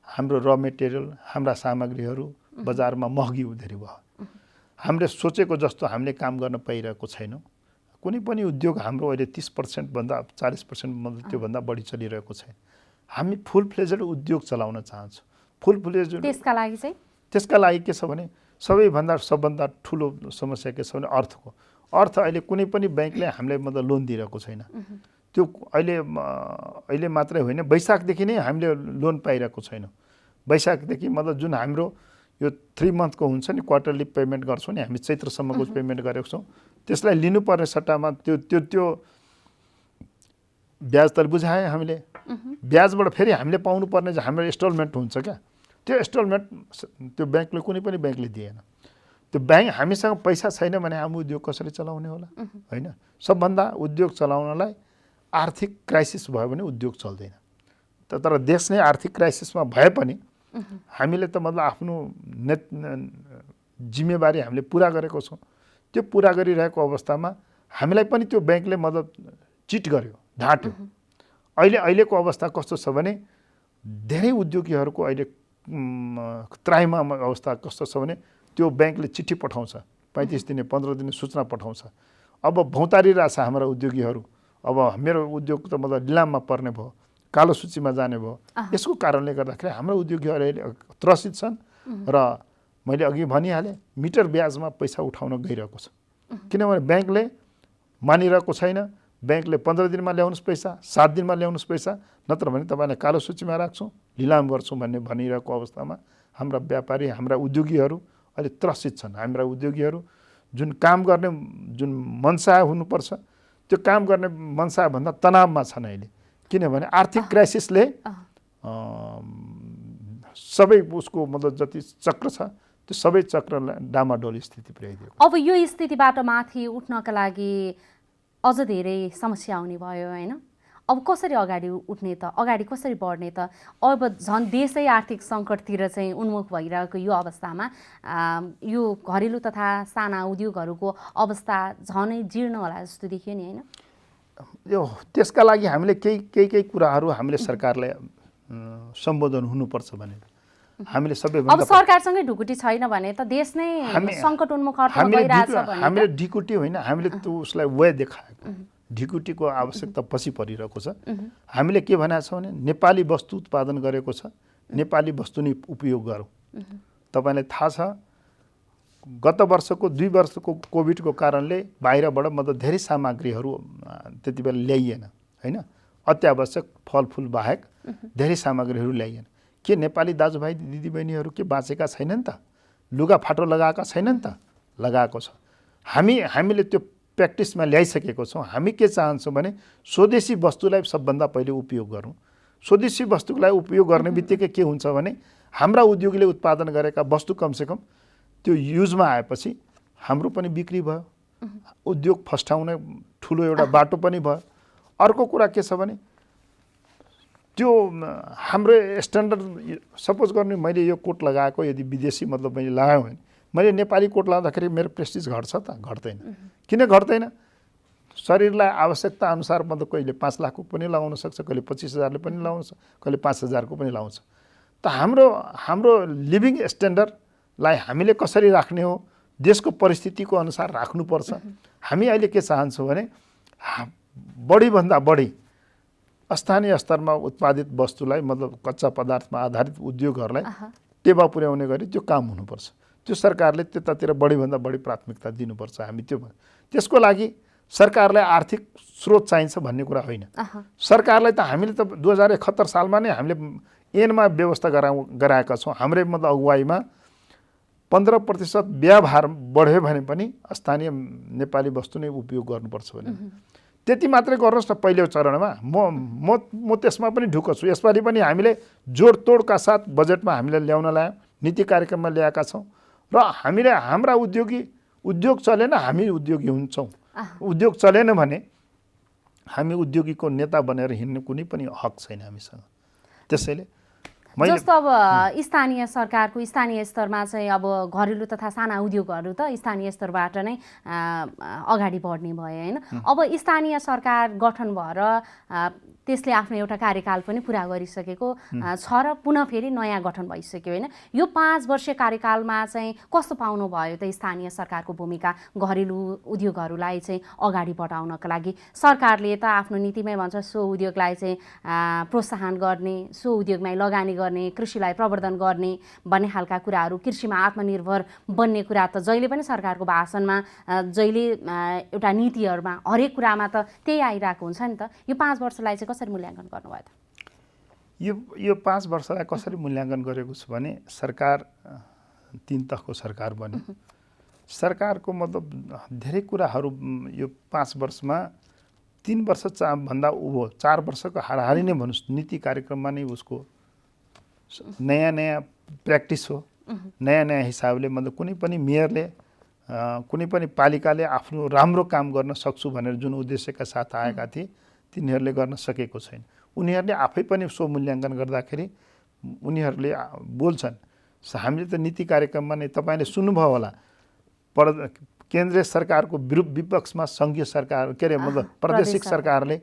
[SPEAKER 2] हाम्रो र मेटेरियल, हाम्रा सामग्रीहरू बजारमा महँगी हुँदै भयो। हामीले सोचेको जस्तो हामीले काम गर्न पाइरहेको छैनौँ। कुनै पनि उद्योग हाम्रो अहिले 30% भन्दा 40% मतलब त्योभन्दा बढी चलिरहेको छैन। हामी फुल फ्लेजेड उद्योग चलाउन चाहन्छौँ। फुल फ्लेजेड त्यसका लागि के छ भने सबभन्दा ठुलो समस्या के छ भने अर्थ अहिले कुनै पनि ब्याङ्कले हामीले मतलब लोन दिइरहेको छैन। त्यो अहिले मात्रै होइन, वैशाखदेखि नै हामीले लोन पाइरहेको छैनौँ। वैशाखदेखि मतलब जुन हाम्रो यो 3 मन्थको हुन्छ नि क्वार्टरली पेमेन्ट गर्छौँ नि हामी चैत्रसम्मको पेमेन्ट गरेको छौँ त्यसलाई लिनुपर्ने सट्टामा त्यो ब्याज दर बुझाए हामीले ब्याजबाट फेरि हामीले पाउनुपर्ने हाम्रो इन्स्टलमेन्ट हुन्छ क्या त्यो इन्स्टलमेन्ट त्यो ब्याङ्कले कुनै पनि ब्याङ्कले दिएन त्यो ब्याङ्क हामीसँग पैसा छैन भने हामी उद्योग कसरी चलाउने होला होइन सबभन्दा उद्योग चलाउनलाई आर्थिक क्राइसिस भयो भने उद्योग चल्दैन तर देश नै आर्थिक क्राइसिसमा भए पनि हामीले त मतलब आफ्नो जिम्मेवारी हामीले पुरा गरेको छौँ त्यो पुरा गरिरहेको अवस्थामा हामीलाई पनि त्यो ब्याङ्कले मतलब चिट गर्यो ढाँट्यो अहिलेको अवस्था कस्तो छ भने धेरै उद्योगीहरूको अहिले त्राहिमा अवस्था कस्तो छ भने त्यो ब्याङ्कले चिठी पठाउँछ 35 दिने 15 दिने सूचना पठाउँछ अब भौतारिरहेछ हाम्रा उद्योगीहरू अब मेरो उद्योग त मतलब निलाममा पर्ने भयो कालो सूचीमा जाने भयो यसको कारणले गर्दाखेरि हाम्रो उद्योगीहरू अहिले त्रसित छन् र मैले अघि भनिहालेँ मिटर ब्याजमा पैसा उठाउन गइरहेको छ किनभने ब्याङ्कले मानिरहेको छैन ब्याङ्कले 15 दिनमा ल्याउनुहोस् पैसा 7 दिनमा ल्याउनुहोस् पैसा नत्र भने तपाईँलाई कालो सूचीमा राख्छौँ निलाम गर्छौँ भन्ने भनिरहेको अवस्थामा हाम्रा व्यापारी हाम्रा उद्योगीहरू अहिले त्रसित छन् हाम्रा उद्योगीहरू जुन काम गर्ने जुन मनसा हुनुपर्छ त्यो काम गर्ने मनसाभन्दा तनावमा छन् अहिले किनभने आर्थिक क्राइसिसले सबै उसको मतलब जति चक्र छ त्यो सबै चक्रलाई डामाडोल स्थिति पुर्याइदियो
[SPEAKER 1] अब यो स्थितिबाट माथि उठ्नका लागि अझ धेरै समस्या आउने भयो होइन अब कसरी अगाडि उठ्ने त अगाडि कसरी बढ्ने त अब झन् देशै आर्थिक सङ्कटतिर चाहिँ उन्मुख भइरहेको यो अवस्थामा यो घरेलु तथा साना उद्योगहरूको अवस्था झनै जीर्ण होला जस्तो देखियो नि होइन
[SPEAKER 2] यो त्यसका लागि हामीले केही कुराहरू हामीले सरकारलाई सम्बोधन हुनुपर्छ भनेर हामीले सबैभन्दा
[SPEAKER 1] अब सरकारसँगै ढुकुटी छैन भने त देश नै सङ्कट उन्मुख अर्थमा गइरहेछ भने
[SPEAKER 2] हामीले ढिकुटी होइन हामीले त्यो उसलाई वे देखाएको ढिकुटीको आवश्यकता पछि परिरहेको छ हामीले के भनेको छौँ भने नेपाली वस्तु उत्पादन गरेको छ नेपाली वस्तु नै उपयोग गरौँ तपाईँलाई थाहा छ गत वर्षको 2 वर्षको कोभिडको कारणले बाहिरबाट मतलब धेरै सामग्रीहरू त्यति बेला ल्याइएन होइन अत्यावश्यक फलफुल बाहेक धेरै सामग्रीहरू ल्याइएन के नेपाली दाजुभाइ दिदीबहिनीहरू के बाँचेका छैनन् त लुगा फाटो लगाएका छैनन् त लगाएको छ हामीले त्यो प्र्याक्टिसमा ल्याइसकेको छौँ हामी के चाहन्छौँ भने स्वदेशी वस्तुलाई सबभन्दा पहिले उपयोग गरौँ स्वदेशी वस्तुलाई उपयोग गर्ने बित्तिकै के हुन्छ भने हाम्रा उद्योगीले उत्पादन गरेका वस्तु कमसेकम त्यो युजमा आएपछि हाम्रो पनि बिक्री भयो उद्योग फस्टाउने ठुलो एउटा बाटो पनि भयो अर्को कुरा के छ भने त्यो हाम्रो स्ट्यान्डर्ड सपोज गर्ने मैले यो कोट लगाएको यदि विदेशी मतलब मैले लगाएँ भने मैले नेपाली कोट लगाउँदाखेरि मेरो प्रेस्टिज घट्छ त घट्दैन किन घट्दैन शरीरलाई आवश्यकता अनुसार मतलब कहिले 5 लाखको पनि लगाउन सक्छ कहिले 25,000ले पनि लगाउँछ कहिले 5,000को पनि लगाउँछ त हाम्रो लिभिङ स्ट्यान्डर्डलाई हामीले कसरी राख्ने हो देशको परिस्थितिको अनुसार राख्नुपर्छ हामी अहिले के चाहन्छौँ भने बढीभन्दा बढी स्थानीय स्तरमा उत्पादित वस्तुलाई मतलब कच्चा पदार्थमा आधारित उद्योगहरूलाई टेवा पुर्याउने गरी त्यो काम हुनुपर्छ त्यो सरकारले त्यतातिर बढीभन्दा बढी प्राथमिकता दिनुपर्छ हामी त्यसको लागि सरकारलाई आर्थिक स्रोत चाहिन्छ भन्ने कुरा होइन सरकारलाई त हामीले त 2071 सालमा नै हामीले ऐनमा व्यवस्था गराएका छौँ हाम्रै मतलब अगुवाईमा 15% व्यवहार बढ्यो भने पनि स्थानीय नेपाली वस्तु नै उपयोग गर्नुपर्छ भने त्यति मात्रै गर्नुहोस् न पहिलो चरणमा म त्यसमा पनि ढुक्क छु यसपालि पनि हामीले जोडतोडका साथ बजेटमा हामीले ल्याउन ल्यायौँ नीति कार्यक्रममा ल्याएका छौँ र हामीले हाम्रा उद्योग चलेन हामी उद्योगी हुन्छौँ उद्योग चलेन भने हामी उद्योगीको नेता बनेर हिँड्ने कुनै पनि हक छैन हामीसँग त्यसैले
[SPEAKER 1] जस्तो अब स्थानीय सरकारको स्थानीय स्तरमा चाहिँ अब घरेलु तथा साना उद्योगहरू त स्थानीय स्तरबाट नै अगाडि बढ्ने भए होइन अब स्थानीय सरकार गठन भएर त्यसले आफ्नो एउटा कार्यकाल पनि पुरा गरिसकेको छ र पुनः फेरि नयाँ गठन भइसक्यो होइन यो 5 वर्षीय कार्यकालमा चाहिँ कस्तो पाउनु भयो त स्थानीय सरकारको भूमिका घरेलु उद्योगहरूलाई चाहिँ अगाडि बढाउनका लागि सरकारले त आफ्नो नीतिमै भन्छ सो उद्योगलाई चाहिँ प्रोत्साहन गर्ने सो उद्योगमै लगानी गर्ने कृषिलाई प्रवर्धन गर्ने भन्ने खालका कुराहरू कृषिमा आत्मनिर्भर बन्ने कुरा त जहिले पनि सरकारको भाषणमा जहिले एउटा नीतिहरूमा हरेक कुरामा त त्यही आइरहेको हुन्छ नि त यो 5 वर्षलाई चाहिँ कसरी मूल्याङ्कन गर्नुभयो त
[SPEAKER 2] यो 5 वर्षलाई कसरी मूल्याङ्कन गरेको छु भने सरकार तीन तहको सरकार बन्यो। सरकारको मतलब धेरै कुराहरू यो 5 वर्षमा 3 वर्ष भन्दा उँभो 4 वर्षको हाराहारी नै भन्नुहोस्, नीति कार्यक्रममा नै उसको नयाँ प्र्याक्टिस हो। नयाँ हिसाबले मतलब कुनै पनि मेयरले कुनै पनि पालिकाले आफ्नो राम्रो काम गर्न सक्छु भनेर जुन उद्देश्यका साथ आएका थिए तिनीहरूले गर्न सकेको छैन। उनीहरूले आफै पनि स्वमूल्याङ्कन गर्दाखेरि उनीहरूले बोल्छन्, हामीले त नीति कार्यक्रममा नै तपाईँले सुन्नुभयो होला, केन्द्रीय सरकारको विपक्षमा सङ्घीय सरकार के अरे मतलब प्रादेशिक सरकारले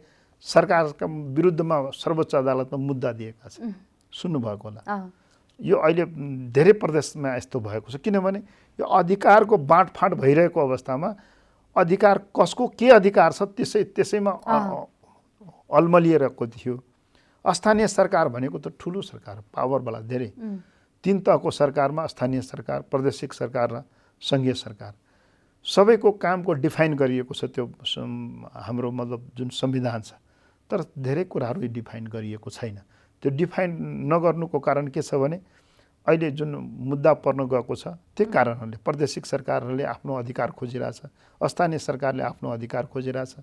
[SPEAKER 2] सरकारका विरुद्धमा सर्वोच्च अदालतमा मुद्दा दिएका छन्, सुन्नुभएको होला। यो अहिले धेरै प्रदेशमा यस्तो भएको छ, किनभने यो अधिकारको बाँडफाँड भइरहेको अवस्थामा अधिकार कसको के अधिकार छ त्यसैमा अल्मलिएको थियो। स्थानीय सरकार भनेको त ठुलो सरकार, पावरवाला धेरै, 3 तहको सरकारमा स्थानीय सरकार, प्रादेशिक सरकार र सङ्घीय सरकार सबैको कामको डिफाइन गरिएको छ त्यो हाम्रो मतलब जुन संविधान छ। तर धेरै कुराहरू डिफाइन गरिएको छैन। त्यो डिफाइन नगर्नुको कारण के छ भने अहिले जुन मुद्दा पर्न गएको छ त्यही कारणहरूले प्रादेशिक सरकारहरूले आफ्नो अधिकार खोजिरहेछ, स्थानीय सरकारले आफ्नो अधिकार खोजिरहेछ।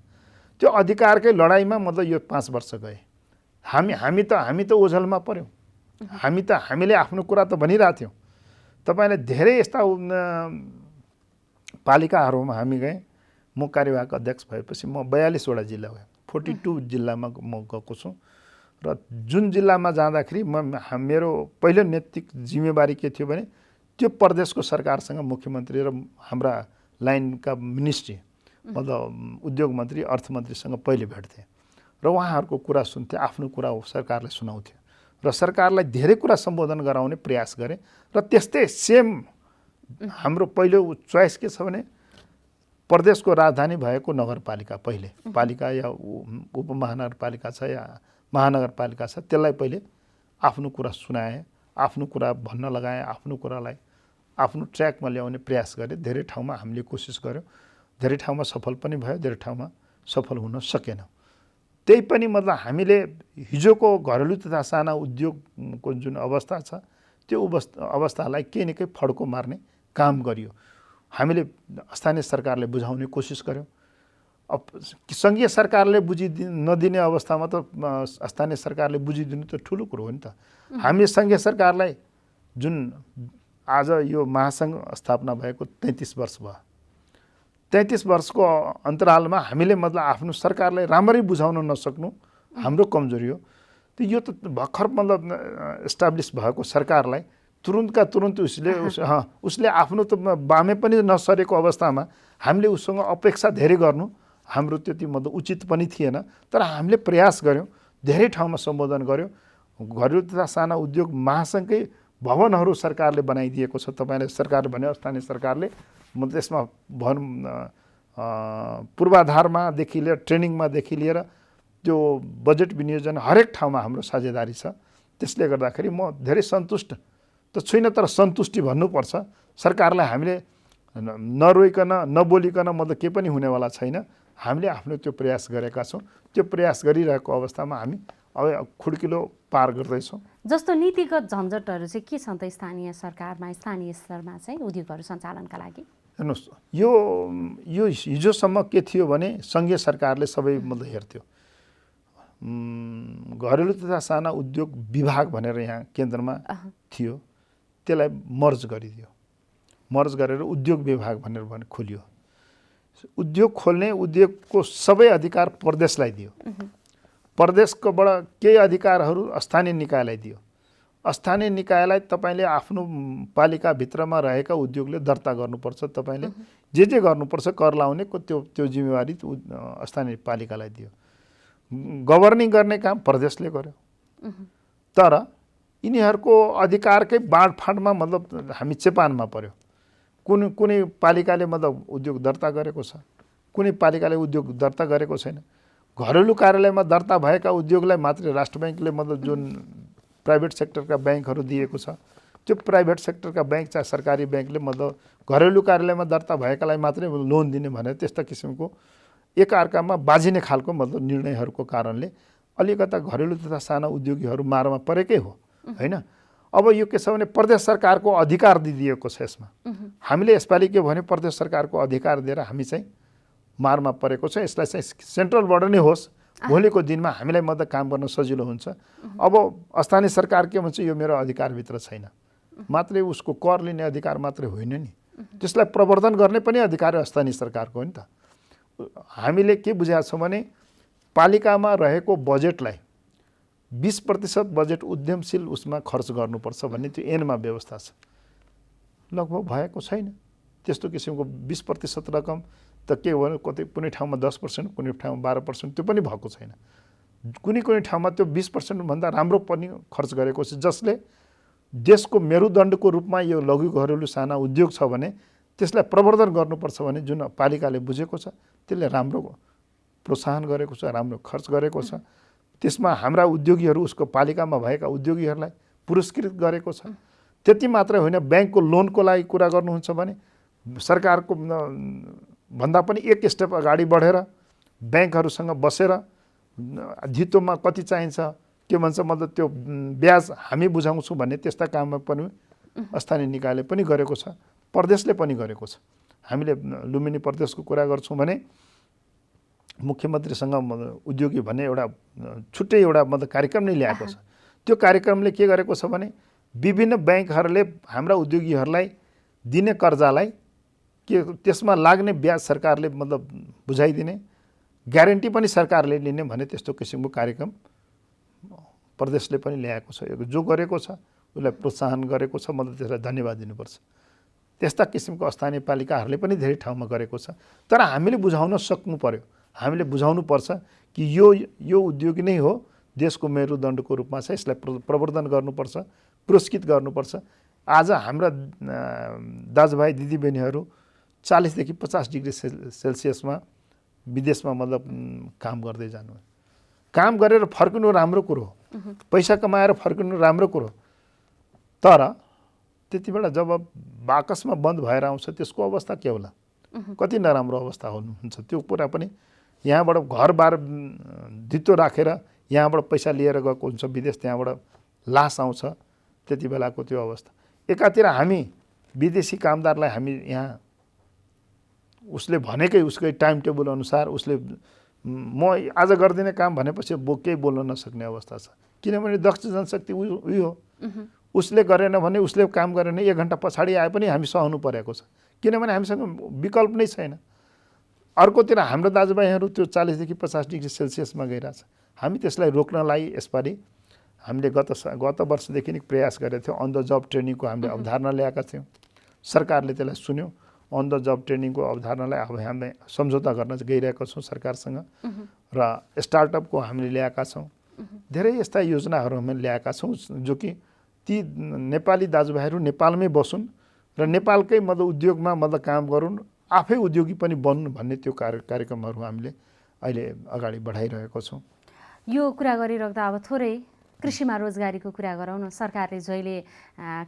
[SPEAKER 2] त्यो अधिकारकै लडाइँमा मतलब यो 5 वर्ष गए। हामी त ओझलमा पर्यौँ। हामीले आफ्नो कुरा त भनिरहेको थियौँ। तपाईँले धेरै यस्ता पालिकाहरूमा हामी गएँ। म कार्यवाहक अध्यक्ष भएपछि म 42 वटा जिल्ला गएँ, 42 जिल्लामा म गएको छु। र जुन जिल्लामा जाँदाखेरि मेरो पहिलो नैतिक जिम्मेवारी के थियो भने त्यो प्रदेशको सरकारसँग मुख्यमन्त्री र हाम्रा लाइनका मिनिस्ट्री मतलब उद्योग मन्त्री, अर्थमन्त्रीसँग पहिले भेट्थेँ र उहाँहरूको कुरा सुन्थेँ, आफ्नो कुरा सरकारले सुनाउँथ्यो र सरकारलाई धेरै कुरा सम्बोधन गराउने प्रयास गरेँ। र त्यस्तै सेम हाम्रो पहिलो चोइस के छ भने प्रदेशको राजधानी भएको नगरपालिका, पहिले पालिका या उपमहानगरपालिका छ या महानगरपालिका छ, त्यसलाई पहिले आफ्नो कुरा सुनाएँ, आफ्नो कुरा भन्न लगाएँ, आफ्नो कुरालाई आफ्नो ट्र्याकमा ल्याउने प्रयास गरेँ। धेरै ठाउँमा हामीले कोसिस गर्यौँ, धेरै ठाउँमा सफल पनि भयो, धेरै ठाउँमा सफल हुन सकेन। त्यही पनि मतलब हामीले हिजोको घरेलु तथा साना उद्योगको जुन अवस्था छ त्यो अवस्थालाई केही न केही फड्को मार्ने काम गरियो। हामीले स्थानीय सरकारले बुझाउने कोसिस गर्यौँ। अब सङ्घीय सरकारले नदिने अवस्थामा त स्थानीय सरकारले बुझिदिनु त ठुलो कुरो हो नि त। हामीले सङ्घीय सरकारलाई जुन आज यो महासङ्घ स्थापना भएको 33 वर्ष भयो, 33 वर्षको अन्तरालमा हामीले मतलब आफ्नो सरकारलाई राम्ररी बुझाउन नसक्नु हाम्रो कमजोरी हो। त यो त भर्खर मतलब इस्टाब्लिस भएको सरकारलाई तुरुन्तका तुरुन्त उसले आफ्नो त बामे पनि नसरेको अवस्थामा हामीले उसँग अपेक्षा धेरै गर्नु हाम्रो त्यति मतलब उचित पनि थिएन। तर हामीले प्रयास गऱ्यौँ, धेरै ठाउँमा सम्बोधन गऱ्यौँ। घरेलु तथा साना उद्योग महासङ्घकै भवनहरू सरकारले बनाइदिएको छ। तपाईँले सरकारले भने स्थानीय सरकारले म त्यसमा पूर्वाधारमादेखि लिएर ट्रेनिङमादेखि लिएर त्यो बजेट विनियोजन हरेक ठाउँमा हाम्रो साझेदारी छ। त्यसले गर्दाखेरि म धेरै सन्तुष्ट त छुइनँ, तर सन्तुष्टि भन्नुपर्छ। सरकारलाई हामीले नरोइकन नबोलिकन मतलब केही पनि हुनेवाला छैन। हामीले आफ्नो त्यो प्रयास गरेका छौँ। त्यो प्रयास गरिरहेको अवस्थामा हामी अब खुड्किलो पार गर्दैछौँ।
[SPEAKER 1] जस्तो नीतिगत झन्झटहरू चाहिँ के छन् त स्थानीय सरकारमा, स्थानीय स्तरमा चाहिँ उद्योगहरू सञ्चालनका लागि?
[SPEAKER 2] हेर्नुहोस्, यो हिजोसम्म के थियो भने सङ्घीय सरकारले सबै मतलब हेर्थ्यो। घरेलु तथा साना उद्योग विभाग भनेर यहाँ केन्द्रमा थियो, त्यसलाई मर्ज गरिदियो। मर्ज गरेर उद्योग विभाग भनेर खोलियो। उद्योग खोल्ने उद्योगको सबै अधिकार प्रदेशलाई दियो। प्रदेशकोबाट केही अधिकारहरू स्थानीय निकायलाई दियो। स्थानीय निकायलाई तपाईँले आफ्नो पालिकाभित्रमा रहेका उद्योगले दर्ता गर्नुपर्छ। तपाईँले जे गर्नुपर्छ कर लाउनेको त्यो जिम्मेवारी स्थानीय पालिकालाई दियो। गभर्निङ गर्ने काम प्रदेशले गर्यो। तर यिनीहरूको अधिकारकै बाँडफाँडमा मतलब हामी चेपानमा पर्यो। कुनै पालिकाले मतलब उद्योग दर्ता गरेको छ, कुनै पालिकाले उद्योग दर्ता गरेको छैन। घरेलु कार्यालयमा दर्ता भएका उद्योगलाई मात्रै राष्ट्र ब्याङ्कले मतलब जुन प्राइभेट सेक्टरका ब्याङ्कहरू दिएको छ, त्यो प्राइभेट सेक्टरका ब्याङ्क चाहे सरकारी ब्याङ्कले मतलब घरेलु कार्यालयमा दर्ता भएकालाई मात्रै लोन दिने भनेर त्यस्ता किसिमको एकअर्कामा बाजिने खालको मतलब निर्णयहरूको कारणले अलिकता घरेलु तथा साना उद्योगीहरू मारमा परेकै हो, होइन? अब यो के छ भने प्रदेश सरकारको अधिकार दिइदिएको छ यसमा। हामीले यसपालि के भने प्रदेश सरकारको अधिकार दिएर हामी चाहिँ मारमा परेको छ। यसलाई चाहिँ सेन्ट्रलबाट नै होस्, भोलिको दिनमा हामीलाई मात्रै काम गर्न सजिलो हुन्छ। अब स्थानीय सरकार के भन्छ, यो मेरो अधिकारभित्र छैन, मात्रै उसको कर लिने अधिकार मात्रै होइन नि, त्यसलाई प्रवर्धन गर्ने पनि अधिकार स्थानीय सरकारको हो नि त। हामीले के बुझाएको छौँ भने पालिकामा रहेको बजेटलाई 20% बजेट उद्यमशील उसमा खर्च गर्नुपर्छ भन्ने त्यो ऐनमा व्यवस्था छ। लगभग भएको छैन त्यस्तो किसिमको 20% रकम त के हो भने कतै कुनै ठाउँमा 10%, कुनै ठाउँमा 12%, त्यो पनि भएको छैन। कुनै कुनै ठाउँमा त्यो 20% भन्दा राम्रो पनि खर्च गरेको छ, जसले देशको मेरुदण्डको रूपमा यो लघु घरेलु साना उद्योग छ भने त्यसलाई प्रवर्धन गर्नुपर्छ भने जुन पालिकाले बुझेको छ त्यसले राम्रो प्रोत्साहन गरेको छ, राम्रो खर्च गरेको छ। त्यसमा हाम्रा उद्योगीहरू, उसको पालिकामा भएका उद्योगीहरूलाई पुरस्कृत गरेको छ। त्यति मात्रै होइन, ब्याङ्कको लोनको लागि कुरा गर्नुहुन्छ भने सरकारको भन्दा पनि एक स्टेप अगाडि बढेर ब्याङ्कहरूसँग बसेर धितोमा कति चाहिन्छ, के भन्छ, मतलब त्यो ब्याज हामी बुझाउँछौँ भन्ने त्यस्ता काममा पनि स्थानीय निकायले पनि गरेको छ, प्रदेशले पनि गरेको छ। हामीले लुम्बिनी प्रदेशको कुरा गर्छौँ भने मुख्यमन्त्रीसँग उद्योगी भन्ने एउटा छुट्टै एउटा मतलब कार्यक्रम नै ल्याएको छ। त्यो कार्यक्रमले के गरेको छ भने विभिन्न ब्याङ्कहरूले हाम्रा उद्योगीहरूलाई दिने कर्जालाई के त्यसमा लाग्ने ब्याज सरकारले मतलब बुझाइदिने, ग्यारेन्टी पनि सरकारले लिने भन्ने त्यस्तो किसिमको कार्यक्रम प्रदेशले पनि ल्याएको छ। जो गरेको छ उसलाई प्रोत्साहन गरेको छ, मतलब त्यसलाई धन्यवाद दिनुपर्छ। त्यस्ता किसिमको स्थानीय पालिकाहरूले पनि धेरै ठाउँमा गरेको छ। तर हामीले बुझाउन सक्नु पर्यो, हामीले बुझाउनु पर्छ कि यो उद्योग नै हो, देशको मेरुदण्डको रूपमा छ, यसलाई प्रवर्धन गर्नुपर्छ, पुरस्कृत गर्नुपर्छ। आज हाम्रा दाजुभाइ दिदीबहिनीहरू 40 देखि 50 डिग्री सेल्सियसमा विदेशमा मतलब काम गर्दै जानु, काम गरेर फर्किनु राम्रो कुरो हो, पैसा कमाएर फर्किनु राम्रो कुरो। तर त्यति बेला जब बाकसमा बन्द भएर आउँछ त्यसको अवस्था के होला, कति नराम्रो अवस्था हुन्छ। त्यो कुरा पनि यहाँबाट घरबार धितो राखेर यहाँबाट पैसा लिएर गएको हुन्छ विदेश, त्यहाँबाट लास आउँछ, त्यति बेलाको त्यो अवस्था। एकातिर हामी विदेशी कामदारलाई हामी यहाँ उसले भनेकै उसकै टाइम टेबल अनुसार उसले म आज गर्दिनँ काम भनेपछि केही बोल्न नसक्ने अवस्था छ। किनभने दक्ष जनशक्ति उयो हो, उसले गरेन भने, उसले काम गरेन 1 घन्टा पछाडि आए पनि हामी सहनु परेको छ, किनभने हामीसँग विकल्प नै छैन। अर्कोतिर हाम्रो दाजुभाइहरू त्यो 40 देखि 50 डिग्री सेल्सियसमा गइरहेछ। हामी त्यसलाई रोक्नलाई यसपालि हामीले गत वर्षदेखि नै प्रयास गरेका थियौँ। अन द जब ट्रेनिङको हामीले अवधारणा ल्याएका थियौँ, सरकारले त्यसलाई सुन्यो। अन द जब ट्रेनिङको अवधारणालाई अब हामी सम्झौता गर्न गइरहेका छौँ सरकारसँग, र स्टार्टअपको हामीले ल्याएका छौँ। धेरै यस्ता योजनाहरू हामीले ल्याएका छौँ जो कि ती नेपाली दाजुभाइहरू नेपालमै बसुन् र नेपालकै मतलब उद्योगमा मतलब काम गरून्, आफै उद्योगी पनि बन्नु भन्ने त्यो कार्यक्रमहरू हामीले अहिले अगाडि बढाइरहेको छौँ।
[SPEAKER 1] यो कुरा गरिराख्दा अब थोरै कृषिमा रोजगारीको कुरा गरौँ न। सरकारले जहिले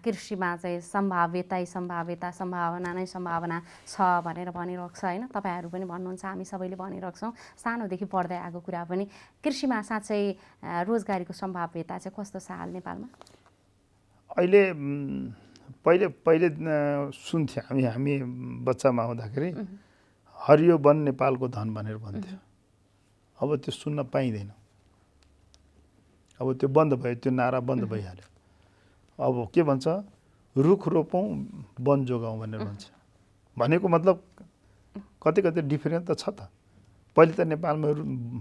[SPEAKER 1] कृषिमा चाहिँ सम्भावना नै सम्भावना छ भनेर भनिरहेको छ होइन, तपाईँहरू पनि भन्नुहुन्छ, हामी सबैले भनिरहेछौँ, सानोदेखि पढ्दै आएको कुरा पनि। कृषिमा साँच्चै रोजगारीको सम्भाव्यता चाहिँ कस्तो छ हाल नेपालमा?
[SPEAKER 2] अहिले पहिले सुन्थ्यौँ हामी बच्चामा हुँदाखेरि हरियो वन नेपालको धन भनेर भन्थ्यो। अब त्यो सुन्न पाइँदैन, अब त्यो बन्द भयो, त्यो नारा बन्द भइहाल्यो। अब के भन्छ, रुख रोपौँ वन जोगाउँ भनेर भन्छ। भनेको मतलब कति डिफरेन्ट त छ त। पहिले त नेपालमा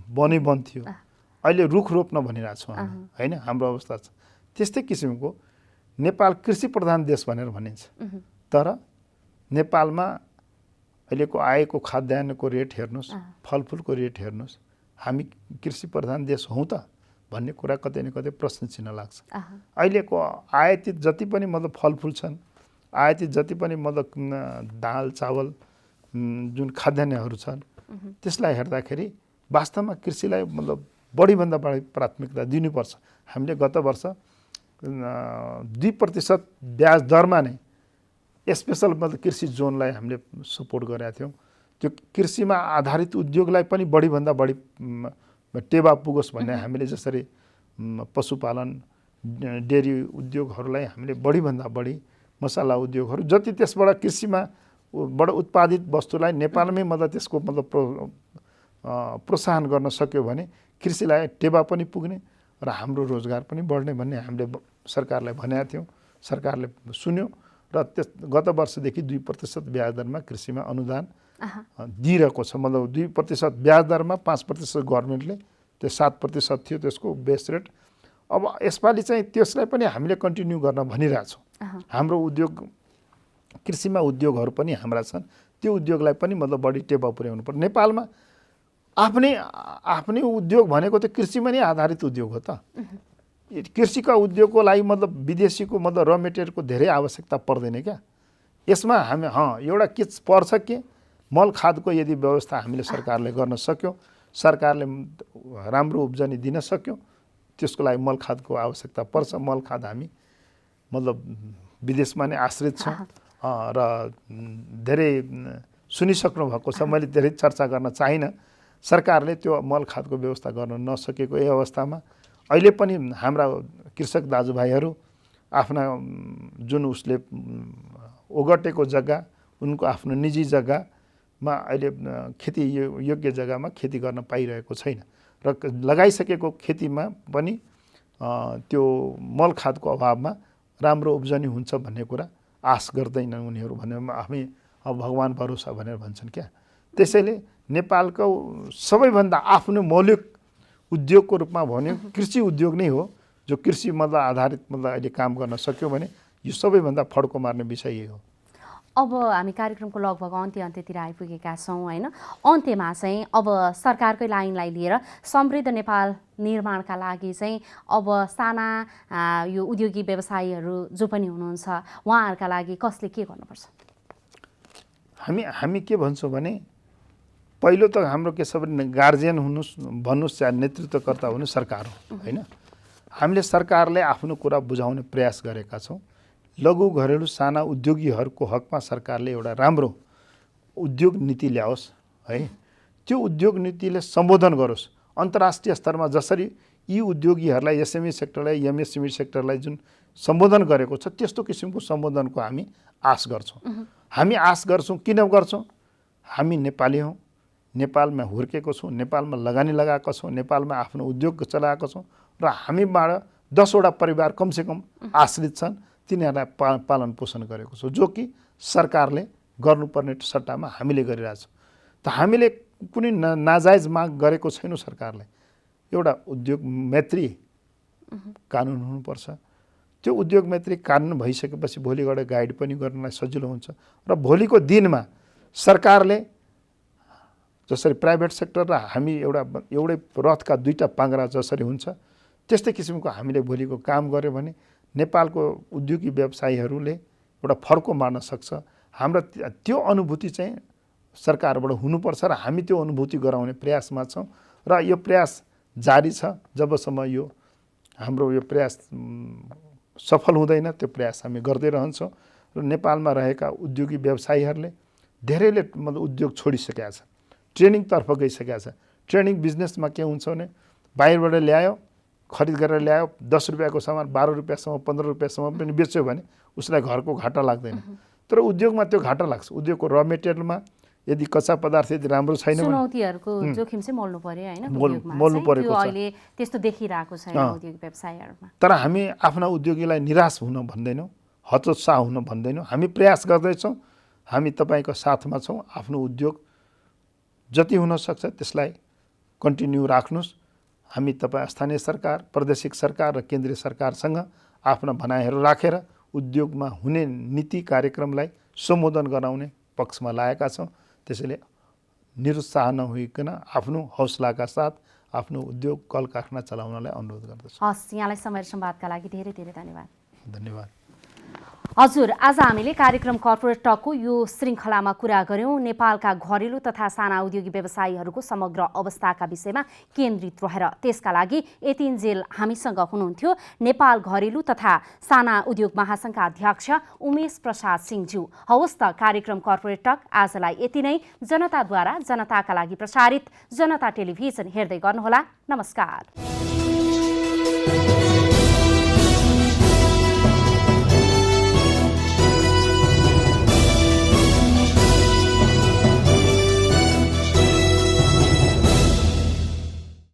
[SPEAKER 2] वनै वन थियो, अहिले रुख रोप्न भनिरहेको छौँ हामी, होइन? हाम्रो अवस्था छ त्यस्तै किसिमको। नेपाल कृषि प्रधान देश भनेर भनिन्छ, तर नेपालमा अहिलेको आएको खाद्यान्नको रेट हेर्नुहोस्, फलफुलको रेट हेर्नुहोस्, हामी कृषि प्रधान देश हौँ त भन्ने कुरा कतै न कतै प्रश्न चिन्ह लाग्छ। अहिलेको आयातित जति पनि मतलब फलफुल छन्, आयातित जति पनि मतलब दाल चावल जुन खाद्यान्नहरू छन्, त्यसलाई हेर्दाखेरि वास्तवमा कृषिलाई मतलब बढीभन्दा बढी प्राथमिकता दिनुपर्छ। हामीले गत वर्ष 2% ब्याज दरमा नै स्पेसल मतलब कृषि जोनलाई हामीले सपोर्ट गरेका थियौँ। त्यो कृषिमा आधारित उद्योगलाई पनि बढीभन्दा बढी टेवा पुगोस् भन्ने हामीले जसरी पशुपालन, डेरी उद्योगहरूलाई हामीले बढीभन्दा बढी मसला उद्योगहरू जति त्यसबाट कृषिमा बाट उत्पादित वस्तुलाई नेपालमै मतलब त्यसको मतलब प्रोत्साहन गर्न सक्यो भने कृषिलाई टेवा पनि पुग्ने र हाम्रो रोजगार पनि बढ्ने भन्ने हामीले सरकारलाई भनेका थियौँ। सरकारले सुन्यो र त्यस गत वर्षदेखि 2% ब्याज दरमा कृषिमा अनुदान दिइरहेको छ। मतलब 2% ब्याज दरमा 5% गभर्मेन्टले, त्यो 7% थियो त्यसको बेस रेट। अब यसपालि चाहिँ त्यसलाई पनि हामीले कन्टिन्यू गर्न भनिरहेछौँ। हाम्रो उद्योग कृषिमा उद्योगहरू पनि हाम्रा छन्, त्यो उद्योगलाई पनि मतलब बढी टेवा पुर्याउनु पर्छ। नेपालमा आफ्नै उद्योग भनेको त कृषिमा नै आधारित उद्योग हो त। कृषिका उद्योगको लागि मतलब विदेशीको मतलब र मेटेरियलको धेरै आवश्यकता पर्दैन क्या। यसमा हामी एउटा के पर्छ कि मल खादको यदि व्यवस्था हामीले सरकारले गर्न सक्यो, सरकारले राम्रो उब्जनी दिन सक्यो, त्यसको लागि मल खादको आवश्यकता पर्छ। मल खाद हामी मतलब विदेशमा नै आश्रित छौँ र धेरै सुनिसक्नु भएको छ। मैले धेरै चर्चा गर्न चाहिनँ। सरकारले त्यो मल खादको व्यवस्था गर्न नसकेको यही अवस्थामा अहिले पनि हाम्रा कृषक दाजुभाइहरू आफ्ना जुन उसले ओगटेको जग्गा, उनको आफ्नो निजी जग्गामा अहिले खेती योग्य जग्गामा खेती गर्न पाइरहेको छैन र लगाइसकेको खेतीमा पनि त्यो मल खादको अभावमा राम्रो उब्जनी हुन्छ भन्ने कुरा आश गर्दैनन् उनीहरू भनेर हामी अब भगवान भरोसा भनेर भन्छन् क्या। त्यसैले नेपालको सबैभन्दा आफ्नो मौलिक उद्योगको रूपमा भन्यो कृषि उद्योग नै हो, जो कृषि मतलब आधारित मतलब अहिले काम गर्न सक्यो भने यो सबैभन्दा फड्को मार्ने विषय यही हो।
[SPEAKER 1] अब हामी कार्यक्रमको लगभग अन्त्यतिर आइपुगेका छौँ होइन। अन्त्यमा चाहिँ अब सरकारकै लाइनलाई लिएर समृद्ध नेपाल निर्माणका लागि चाहिँ अब साना यो उद्योगी व्यवसायीहरू जो पनि हुनुहुन्छ उहाँहरूका लागि कसले के गर्नुपर्छ?
[SPEAKER 2] हामी के भन्छौँ भने पहिलो त हाम्रो के छ भने गार्जियन हुनुहोस् भन्नुहोस् चाहे नेतृत्वकर्ता हुनु सरकार हो होइन। हामीले सरकारले आफ्नो कुरा बुझाउने प्रयास गरेका छौँ। लघु घरेलु साना उद्योगीहरूको हकमा सरकारले एउटा राम्रो उद्योग नीति ल्याओस् है। त्यो उद्योग नीतिले सम्बोधन गरोस् अन्तर्राष्ट्रिय स्तरमा। जसरी यी उद्योगीहरूलाई एसएमई सेक्टरलाई एमएसएमई सेक्टरलाई जुन सम्बोधन गरेको छ त्यस्तो किसिमको सम्बोधनको हामी आश गर्छौँ। हामी आश गर्छौँ किन गर्छौँ? हामी नेपाली हौँ, नेपालमा हुर्केको छौँ, नेपालमा लगानी लगाएका छौँ, नेपालमा आफ्नो उद्योग चलाएका छौँ र हामीबाट 10वटा परिवार कमसेकम आश्रित छन्। तिनीहरूलाई पालन पोषण गरेको छौँ, जो कि सरकारले गर्नुपर्ने सट्टामा हामीले गरिरहेछौँ। त हामीले कुनै नाजायज माग गरेको छैनौँ। सरकारले एउटा उद्योग मैत्री कानुन हुनुपर्छ। त्यो उद्योग मैत्री कानुन भइसकेपछि भोलि गएर गाइड पनि गर्नलाई सजिलो हुन्छ र भोलिको दिनमा सरकारले जसरी प्राइभेट सेक्टर र हामी एउटै रथका दुईटा पाङ्ग्रा जसरी हुन्छ त्यस्तै किसिमको हामीले भोलिको काम गर्यो भने नेपालको उद्योगी व्यवसायीहरूले एउटा फर्को मार्न सक्छ। हाम्रो त्यो अनुभूति चाहिँ सरकारबाट हुनुपर्छ र हामी त्यो अनुभूति गराउने प्रयासमा छौँ र यो प्रयास जारी छ। जबसम्म यो हाम्रो यो प्रयास सफल हुँदैन त्यो प्रयास हामी गर्दै रहन्छौँ र नेपालमा रहेका उद्योगी व्यवसायीहरूले धेरैले मतलब उद्योग छोडिसकेका छ, ट्रेनिङतर्फ गइसकेका छ। ट्रेनिङ बिजनेसमा के हुन्छ भने बाहिरबाट ल्यायो, खरिद गरेर ल्यायो, 10 रुपियाँको सामान 12 रुपियाँसम्म 15 रुपियाँसम्म पनि बेच्यो भने उसलाई घरको घाटा लाग्दैन। तर उद्योगमा त्यो घाटा लाग्छ। उद्योगको र मेटेरियलमा यदि कच्चा पदार्थ यदि राम्रो छैन भने
[SPEAKER 1] चुनौतीहरूको जोखिम चाहिँ मोल्नु पर्यो हैन।
[SPEAKER 2] मोल्नु परेको छ।
[SPEAKER 1] अहिले त्यस्तो देखिरहेको छैन उद्योग व्यवसायहरूमा।
[SPEAKER 2] तर हामी आफ्ना उद्योगीलाई निराश हुन भन्दैनौँ, हतोत्साह हुन भन्दैनौँ। हामी प्रयास गर्दैछौँ, हामी तपाईँको साथमा छौँ। आफ्नो उद्योग जति हुन सक्छ त्यसलाई कन्टिन्यू राख्नुहोस्। हामी तपाईँ स्थानीय सरकार, प्रादेशिक सरकार र केन्द्रीय सरकारसँग आफ्ना भनाइहरू राखेर उद्योगमा हुने नीति कार्यक्रमलाई सम्बोधन गराउने पक्षमा लागेका छौँ। त्यसैले निरुत्साह नहोइकन आफ्नो हौसलाका साथ आफ्नो उद्योग कल कारखाना चलाउनलाई अनुरोध गर्दछु।
[SPEAKER 1] हस्, यहाँलाई समय सम्वादका लागि धेरै धेरै धन्यवाद।
[SPEAKER 2] धन्यवाद।
[SPEAKER 1] हजुर, आज हामीले कार्यक्रम कर्पोरेट टकको यो श्रृङ्खलामा कुरा गर्यौँ नेपालका घरेलु तथा साना उद्योगी व्यवसायीहरूको समग्र अवस्थाका विषयमा केन्द्रित रहेर। त्यसका लागि यतिन्जेल हामीसँग हुनुहुन्थ्यो नेपाल घरेलु तथा साना उद्योग महासङ्घका अध्यक्ष उमेश प्रसाद सिंहज्यू। हवस् त, कार्यक्रम कर्पोरेट टक आजलाई यति नै। जनताद्वारा जनताका लागि प्रसारित जनता टेलिभिजन हेर्दै गर्नुहोला। नमस्कार।